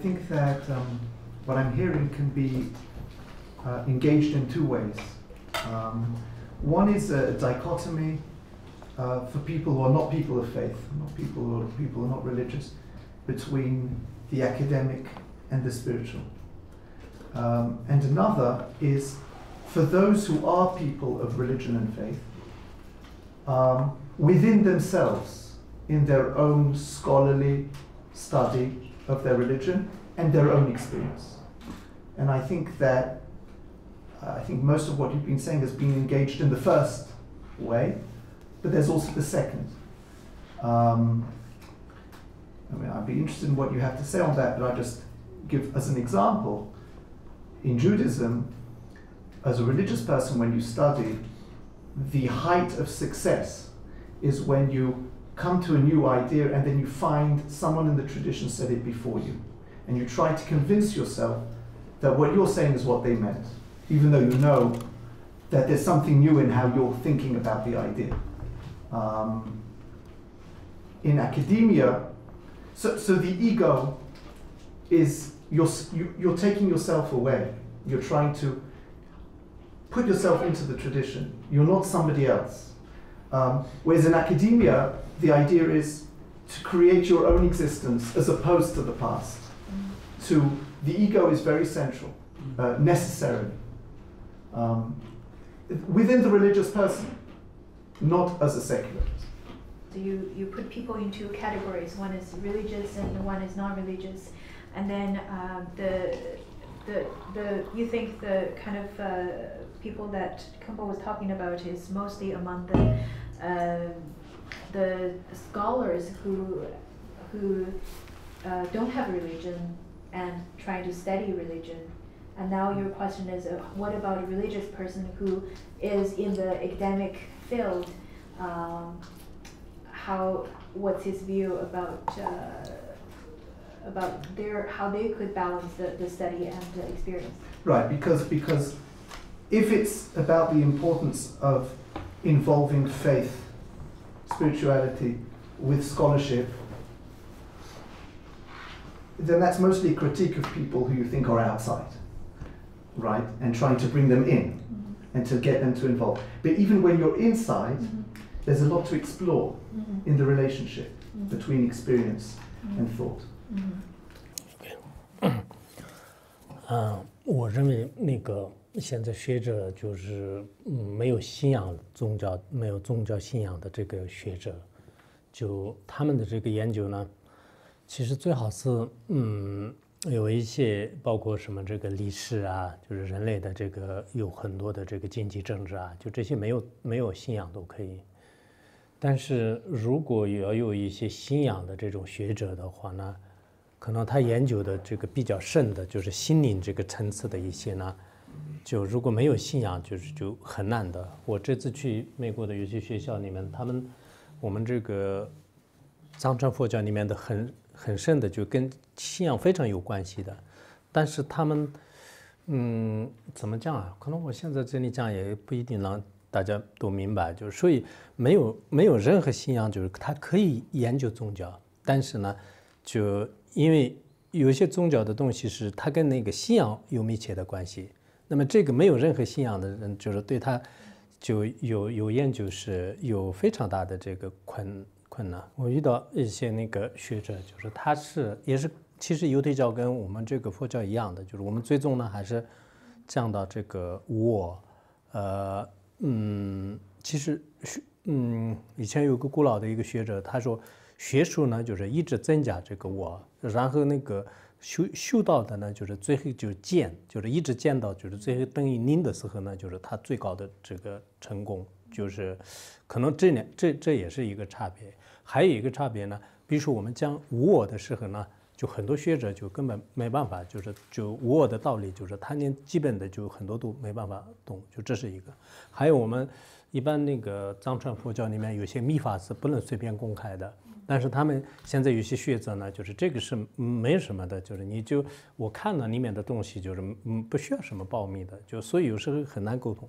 think that what I'm hearing can be engaged in two ways. One is a dichotomy for people who are not people of faith, not people who are not religious, between the academic and the spiritual. And another is for those who are people of religion and faith, within themselves, in their own scholarly study of their religion and their own experience. And I think most of what you've been saying has been engaged in the first way, but there's also the second. I'd be interested in what you have to say on that, but I just give as an example, in Judaism, as a religious person, when you study, the height of success is when you come to a new idea and then you find someone in the tradition said it before you. And you try to convince yourself that what you're saying is what they meant, even though you know that there's something new in how you're thinking about the idea. In academia, so the ego is, you're taking yourself away. You're trying to put yourself into the tradition. You're not somebody else. Whereas in academia, the idea is to create your own existence as opposed to the past. The ego is very central, necessarily. Within the religious person, not as a secular. So you put people into categories. One is religious and one is non-religious, and then you think the kind of people that Kempo was talking about is mostly among the scholars who don't have religion and trying to study religion. And now your question is, what about a religious person who is in the academic field? What's his view about how they could balance the study and the experience? Right, because if it's about the importance of involving faith, spirituality with scholarship, then that's mostly a critique of people who you think are outside, right? And trying to bring them in and to get them to involve. But even when you're inside, there's a lot to explore in the relationship between experience and thought. 我认为那个现在学者就是没有信仰宗教、没有宗教信仰的这个学者，就他们的这个研究呢，其实最好是有一些包括什么这个历史啊，就是人类的这个有很多的这个经济政治啊，就这些没有信仰都可以。但是如果要有一些信仰的这种学者的话呢，可能他研究的这个比较深的，就是心灵这个层次的一些呢，就如果没有信仰，就很难的。我这次去美国的有些学校里面，我们这个藏传佛教里面的很深的，就跟信仰非常有关系的。但是他们，怎么讲啊？可能我现在这里讲也不一定让大家都明白，就是所以没有任何信仰，就是他可以研究宗教，但是呢，就因为有一些宗教的东西是它跟那个信仰有密切的关系，那么这个没有任何信仰的人，就是对他就有研究是有非常大的这个困难。我遇到一些那个学者，就是他也是其实犹太教跟我们这个佛教一样的，就是我们最终呢还是讲到这个无我，其实以前有个古老的一个学者，他说学术呢就是一直增加这个我，然后那个修道的呢就是最后就见，就是一直见到就是最后等于零的时候呢，就是他最高的这个成功，就是可能这也是一个差别。还有一个差别呢，比如说我们讲无我的时候呢，就很多学者就根本没办法，就无我的道理，就是他连基本的就很多都没办法懂，就这是一个。还有我们一般那个藏传佛教里面有些密法是不能随便公开的，但是他们现在有些学者呢，就是这个是没什么的，就是我看了里面的东西，就是不需要什么保密的，就所以有时候很难沟通。